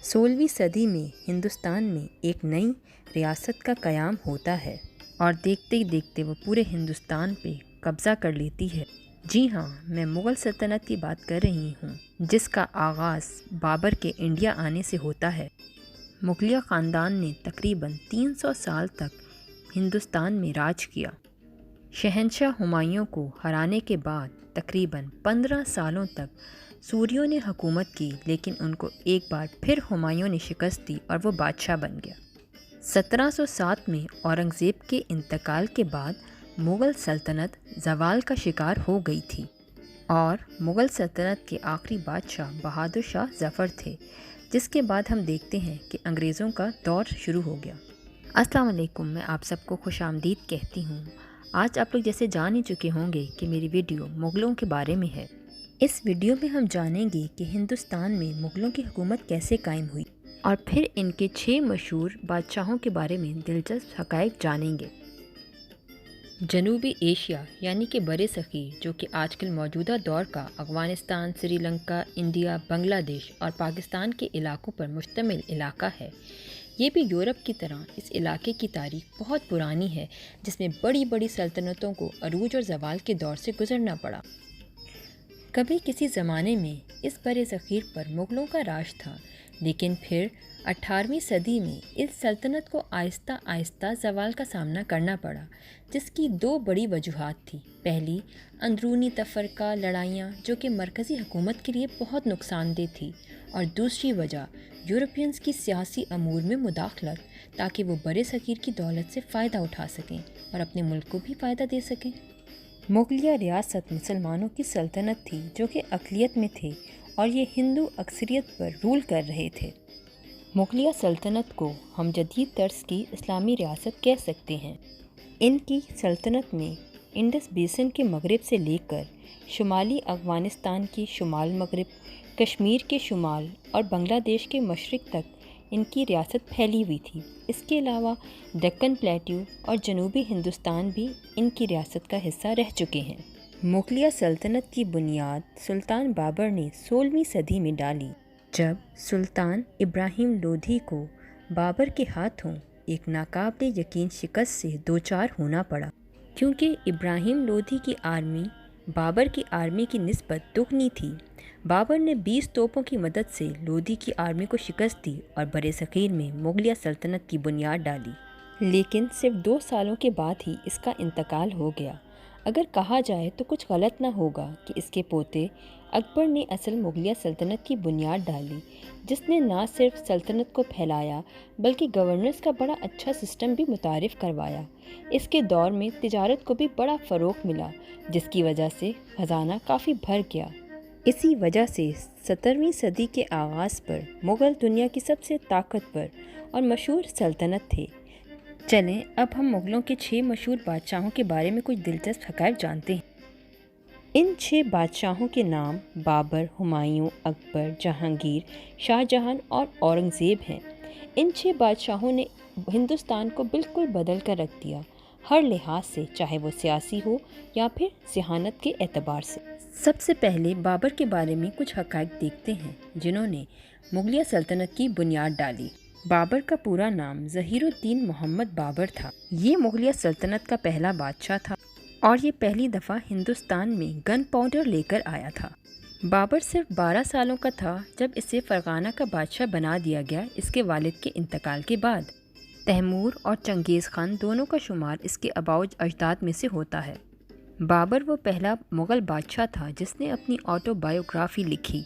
16ویں صدی میں ہندوستان میں ایک نئی ریاست کا قیام ہوتا ہے اور دیکھتے ہی دیکھتے وہ پورے ہندوستان پہ قبضہ کر لیتی ہے۔ جی ہاں، میں مغل سلطنت کی بات کر رہی ہوں، جس کا آغاز بابر کے انڈیا آنے سے ہوتا ہے۔ مغلیہ خاندان نے تقریباً 300 سال تک ہندوستان میں راج کیا۔ شہنشاہ ہمایوں کو ہرانے کے بعد تقریباً 15 سالوں تک سوریوں نے حکومت کی، لیکن ان کو ایک بار پھر ہمایوں نے شکست دی اور وہ بادشاہ بن گیا۔ 1707 میں اورنگزیب کے انتقال کے بعد مغل سلطنت زوال کا شکار ہو گئی تھی اور مغل سلطنت کے آخری بادشاہ بہادر شاہ ظفر تھے، جس کے بعد ہم دیکھتے ہیں کہ انگریزوں کا دور شروع ہو گیا۔ السلام علیکم، میں آپ سب کو خوش آمدید کہتی ہوں۔ آج آپ لوگ جیسے جان ہی چکے ہوں گے کہ میری ویڈیو مغلوں کے بارے میں ہے۔ اس ویڈیو میں ہم جانیں گے کہ ہندوستان میں مغلوں کی حکومت کیسے قائم ہوئی اور پھر ان کے 6 مشہور بادشاہوں کے بارے میں دلچسپ حقائق جانیں گے۔ جنوبی ایشیا یعنی کہ بر صغیر، جو کہ آج کل موجودہ دور کا افغانستان، سری لنکا، انڈیا، بنگلہ دیش اور پاکستان کے علاقوں پر مشتمل علاقہ ہے۔ یہ بھی یورپ کی طرح اس علاقے کی تاریخ بہت پرانی ہے، جس میں بڑی بڑی سلطنتوں کو عروج اور زوال کے دور سے گزرنا پڑا۔ کبھی کسی زمانے میں اس بر صغیر پر مغلوں کا راج تھا، لیکن پھر 18ویں صدی میں اس سلطنت کو آہستہ آہستہ زوال کا سامنا کرنا پڑا، جس کی 2 بڑی وجوہات تھیں۔ پہلی، اندرونی تفرقہ لڑائیاں، جو کہ مرکزی حکومت کے لیے بہت نقصان دہ تھی، اور دوسری وجہ یورپینز کی سیاسی امور میں مداخلت، تاکہ وہ بر صغیر کی دولت سے فائدہ اٹھا سکیں اور اپنے ملک کو بھی فائدہ دے سکیں۔ مغلیہ ریاست مسلمانوں کی سلطنت تھی، جو کہ اقلیت میں تھے اور یہ ہندو اکثریت پر رول کر رہے تھے۔ مغلیہ سلطنت کو ہم جدید طرز کی اسلامی ریاست کہہ سکتے ہیں۔ ان کی سلطنت میں انڈس بیسن کے مغرب سے لے کر شمالی افغانستان کے شمال مغرب، کشمیر کے شمال اور بنگلہ دیش کے مشرق تک ان کی ریاست پھیلی ہوئی تھی۔ اس کے علاوہ دکن پلیٹو اور جنوبی ہندوستان بھی ان کی ریاست کا حصہ رہ چکے ہیں۔ مغلیہ سلطنت کی بنیاد سلطان بابر نے 16ویں صدی میں ڈالی، جب سلطان ابراہیم لودھی کو بابر کے ہاتھوں ایک ناقابل یقین شکست سے دوچار ہونا پڑا۔ کیونکہ ابراہیم لودھی کی آرمی بابر کی آرمی کی نسبت دگنی تھی، بابر نے 20 توپوں کی مدد سے لودھی کی آرمی کو شکست دی اور بر صغیر میں مغلیہ سلطنت کی بنیاد ڈالی۔ لیکن صرف 2 سالوں کے بعد ہی اس کا انتقال ہو گیا۔ اگر کہا جائے تو کچھ غلط نہ ہوگا کہ اس کے پوتے اکبر نے اصل مغلیہ سلطنت کی بنیاد ڈالی، جس نے نہ صرف سلطنت کو پھیلایا بلکہ گورننس کا بڑا اچھا سسٹم بھی متعارف کروایا۔ اس کے دور میں تجارت کو بھی بڑا فروغ ملا، جس کی وجہ سے خزانہ کافی بھر گیا۔ اسی وجہ سے 17ویں صدی کے آغاز پر مغل دنیا کی سب سے طاقتور اور مشہور سلطنت تھے۔ چلیں اب ہم مغلوں کے 6 مشہور بادشاہوں کے بارے میں کچھ دلچسپ حقائق جانتے ہیں۔ ان 6 بادشاہوں کے نام بابر، ہمایوں، اکبر، جہانگیر، شاہ جہاں اور اورنگزیب ہیں۔ ان 6 بادشاہوں نے ہندوستان کو بالکل بدل کر رکھ دیا، ہر لحاظ سے، چاہے وہ سیاسی ہو یا پھر ذہانت کے اعتبار سے۔ سب سے پہلے بابر کے بارے میں کچھ حقائق دیکھتے ہیں، جنہوں نے مغلیہ سلطنت کی بنیاد ڈالی۔ بابر کا پورا نام ظہیر الدین محمد بابر تھا۔ یہ مغلیہ سلطنت کا پہلا بادشاہ تھا اور یہ پہلی دفعہ ہندوستان میں گن پاؤڈر لے کر آیا تھا۔ بابر صرف 12 سالوں کا تھا جب اسے فرغانہ کا بادشاہ بنا دیا گیا اس کے والد کے انتقال کے بعد۔ تیمور اور چنگیز خان دونوں کا شمار اس کے آباء و اجداد میں سے ہوتا ہے۔ بابر وہ پہلا مغل بادشاہ تھا جس نے اپنی آٹو بایوگرافی لکھی،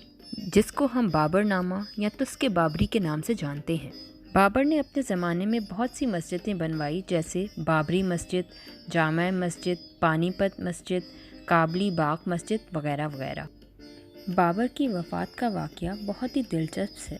جس کو ہم بابر نامہ یا تسک بابری کے نام سے جانتے ہیں۔ بابر نے اپنے زمانے میں بہت سی مسجدیں بنوائی، جیسے بابری مسجد، جامع مسجد، پانی پت مسجد، کابلی باغ مسجد وغیرہ وغیرہ۔ بابر کی وفات کا واقعہ بہت ہی دلچسپ ہے۔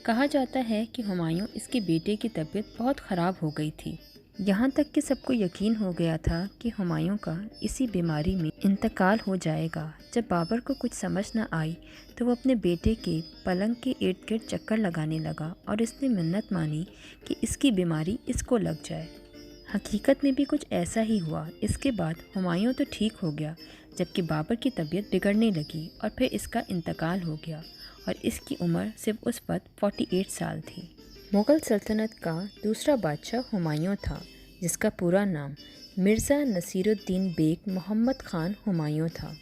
کہا جاتا ہے کہ ہمایوں اس کے بیٹے کی طبیعت بہت خراب ہو گئی تھی، یہاں تک کہ سب کو یقین ہو گیا تھا کہ ہمایوں کا اسی بیماری میں انتقال ہو جائے گا۔ جب بابر کو کچھ سمجھ نہ آئی تو وہ اپنے بیٹے کے پلنگ کے ارد گرد چکر لگانے لگا اور اس نے منت مانی کہ اس کی بیماری اس کو لگ جائے۔ حقیقت میں بھی کچھ ایسا ہی ہوا۔ اس کے بعد ہمایوں تو ٹھیک ہو گیا، جبکہ بابر کی طبیعت بگڑنے لگی اور پھر اس کا انتقال ہو گیا اور اس کی عمر صرف اس وقت 48 سال تھی۔ مغل سلطنت کا دوسرا بادشاہ ہمایوں تھا، جس کا پورا نام مرزا نصیر الدین بیگ محمد خان ہمایوں تھا۔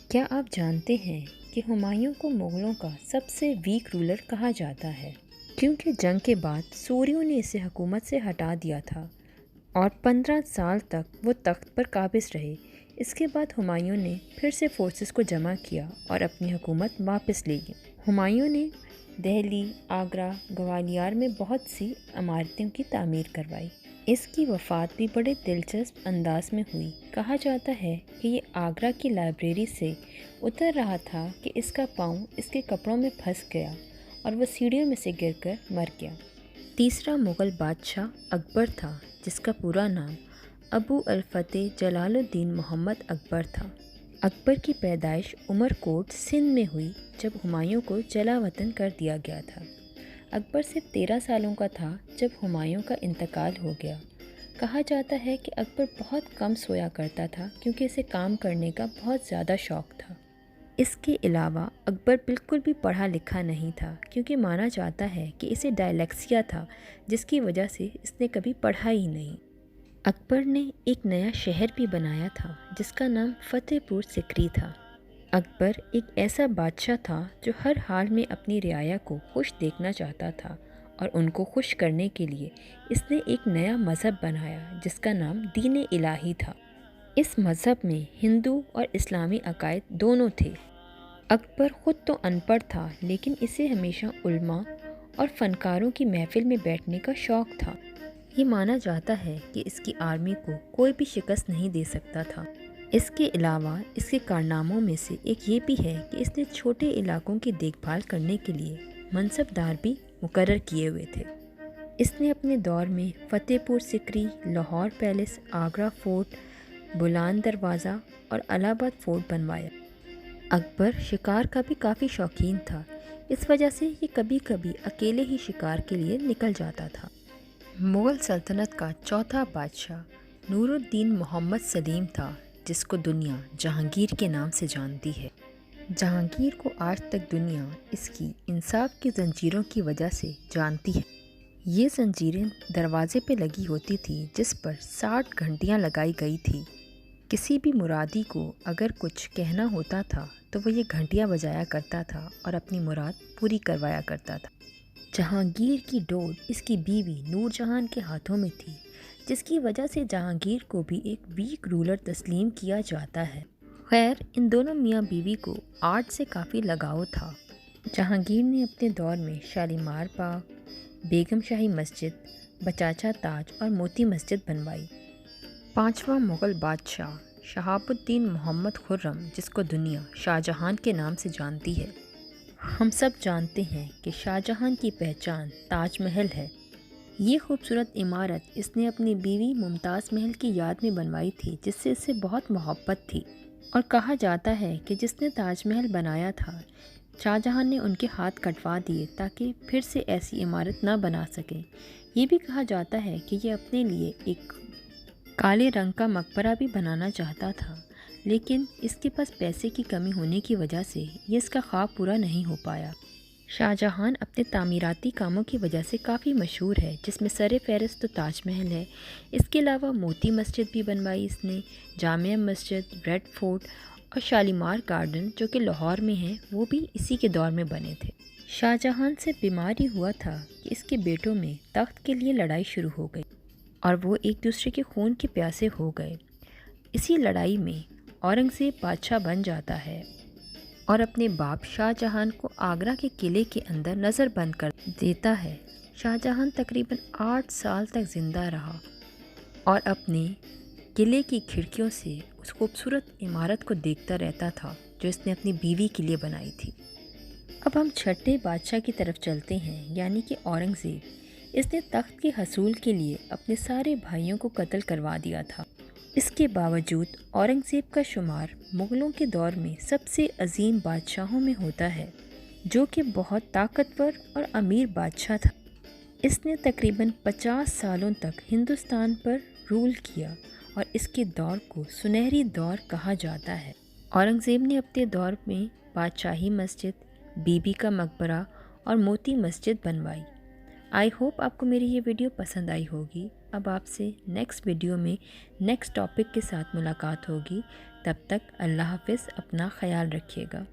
کیا آپ جانتے ہیں کہ ہمایوں کو مغلوں کا سب سے ویک رولر کہا جاتا ہے، کیونکہ جنگ کے بعد سوریوں نے اسے حکومت سے ہٹا دیا تھا اور 15 سال تک وہ تخت پر قابض رہے۔ اس کے بعد ہمایوں نے پھر سے فورسز کو جمع کیا اور اپنی حکومت واپس لے لی۔ ہمایوں نے دہلی، آگرہ، گوالیار میں بہت سی عمارتوں کی تعمیر کروائی۔ اس کی وفات بھی بڑے دلچسپ انداز میں ہوئی۔ کہا جاتا ہے کہ یہ آگرہ کی لائبریری سے اتر رہا تھا کہ اس کا پاؤں اس کے کپڑوں میں پھنس گیا اور وہ سیڑھیوں میں سے گر کر مر گیا۔ تیسرا مغل بادشاہ اکبر تھا، جس کا پورا نام ابو الفتح جلال الدین محمد اکبر تھا۔ اکبر کی پیدائش عمر کوٹ سندھ میں ہوئی جب ہمایوں کو جلا وطن کر دیا گیا تھا۔ اکبر صرف 13 سالوں کا تھا جب ہمایوں کا انتقال ہو گیا۔ کہا جاتا ہے کہ اکبر بہت کم سویا کرتا تھا کیونکہ اسے کام کرنے کا بہت زیادہ شوق تھا۔ اس کے علاوہ اکبر بالکل بھی پڑھا لکھا نہیں تھا، کیونکہ مانا جاتا ہے کہ اسے ڈائلیکسیا تھا، جس کی وجہ سے اس نے کبھی پڑھا ہی نہیں۔ اکبر نے ایک نیا شہر بھی بنایا تھا جس کا نام فتح پور سکری تھا۔ اکبر ایک ایسا بادشاہ تھا جو ہر حال میں اپنی رعایا کو خوش دیکھنا چاہتا تھا، اور ان کو خوش کرنے کے لیے اس نے ایک نیا مذہب بنایا جس کا نام دین الہی تھا۔ اس مذہب میں ہندو اور اسلامی عقائد دونوں تھے۔ اکبر خود تو ان پڑھ تھا، لیکن اسے ہمیشہ علماء اور فنکاروں کی محفل میں بیٹھنے کا شوق تھا۔ یہ مانا جاتا ہے کہ اس کی آرمی کو کوئی بھی شکست نہیں دے سکتا تھا۔ اس کے علاوہ اس کے کارناموں میں سے ایک یہ بھی ہے کہ اس نے چھوٹے علاقوں کی دیکھ بھال کرنے کے لیے منصب دار بھی مقرر کیے ہوئے تھے۔ اس نے اپنے دور میں فتح پور سکری، لاہور پیلس، آگرہ فورٹ، بلند دروازہ اور الہ آباد فورٹ بنوایا۔ اکبر شکار کا بھی کافی شوقین تھا، اس وجہ سے یہ کبھی کبھی اکیلے ہی شکار کے لیے نکل جاتا تھا۔ مغل سلطنت کا چوتھا بادشاہ نور الدین محمد سلیم تھا، جس کو دنیا جہانگیر کے نام سے جانتی ہے۔ جہانگیر کو آج تک دنیا اس کی انصاف کی زنجیروں کی وجہ سے جانتی ہے۔ یہ زنجیریں دروازے پہ لگی ہوتی تھی جس پر 60 گھنٹیاں لگائی گئی تھی۔ کسی بھی مرادی کو اگر کچھ کہنا ہوتا تھا تو وہ یہ گھنٹیاں بجایا کرتا تھا اور اپنی مراد پوری کروایا کرتا تھا۔ جہانگیر کی ڈور اس کی بیوی نور جہاں کے ہاتھوں میں تھی، جس کی وجہ سے جہانگیر کو بھی ایک ویک رولر تسلیم کیا جاتا ہے۔ خیر، ان دونوں میاں بیوی کو آرٹ سے کافی لگاؤ تھا۔ جہانگیر نے اپنے دور میں شالیمار باغ، بیگم شاہی مسجد، بچاچا تاج اور موتی مسجد بنوائی۔ پانچواں مغل بادشاہ شہاب الدین محمد خرم، جس کو دنیا شاہ جہاں کے نام سے جانتی ہے۔ ہم سب جانتے ہیں کہ شاہ جہاں کی پہچان تاج محل ہے۔ یہ خوبصورت عمارت اس نے اپنی بیوی ممتاز محل کی یاد میں بنوائی تھی، جس سے اسے بہت محبت تھی، اور کہا جاتا ہے کہ جس نے تاج محل بنایا تھا، شاہ جہاں نے ان کے ہاتھ کٹوا دیے تاکہ پھر سے ایسی عمارت نہ بنا سکیں۔ یہ بھی کہا جاتا ہے کہ یہ اپنے لیے ایک کالے رنگ کا مقبرہ بھی بنانا چاہتا تھا، لیکن اس کے پاس پیسے کی کمی ہونے کی وجہ سے یہ اس کا خواب پورا نہیں ہو پایا۔ شاہ جہاں اپنے تعمیراتی کاموں کی وجہ سے کافی مشہور ہے، جس میں سر فہرست تو تاج محل ہے۔ اس کے علاوہ موتی مسجد بھی بنوائی اس نے، جامع مسجد، ریڈ فورٹ اور شالیمار گارڈن جو کہ لاہور میں ہیں، وہ بھی اسی کے دور میں بنے تھے۔ شاہ جہاں سے بیماری ہوا تھا کہ اس کے بیٹوں میں تخت کے لیے لڑائی شروع ہو گئی اور وہ ایک دوسرے کے خون کے پیاسے ہو گئے۔ اسی لڑائی میں اورنگزیب بادشاہ بن جاتا ہے اور اپنے باپ شاہ جہاں کو آگرہ کے قلعے کے اندر نظر بند کر دیتا ہے۔ شاہ جہاں تقریباً 8 سال تک زندہ رہا اور اپنے قلعے کی کھڑکیوں سے اس خوبصورت عمارت کو دیکھتا رہتا تھا جو اس نے اپنی بیوی کے لیے بنائی تھی۔ اب ہم چھٹے بادشاہ کی طرف چلتے ہیں، یعنی کہ اورنگزیب۔ اس نے تخت کے حصول کے لیے اپنے سارے بھائیوں کو قتل کروا دیا تھا۔ اس کے باوجود اورنگزیب کا شمار مغلوں کے دور میں سب سے عظیم بادشاہوں میں ہوتا ہے، جو کہ بہت طاقتور اور امیر بادشاہ تھا۔ اس نے تقریباً 50 سالوں تک ہندوستان پر رول کیا اور اس کے دور کو سنہری دور کہا جاتا ہے۔ اورنگزیب نے اپنے دور میں بادشاہی مسجد، بی بی کا مقبرہ اور موتی مسجد بنوائی۔ آئی ہوپ آپ کو میری یہ ویڈیو پسند آئی ہوگی۔ اب آپ سے نیکسٹ ویڈیو میں نیکسٹ ٹاپک کے ساتھ ملاقات ہوگی۔ تب تک اللہ حافظ، اپنا خیال رکھیے گا۔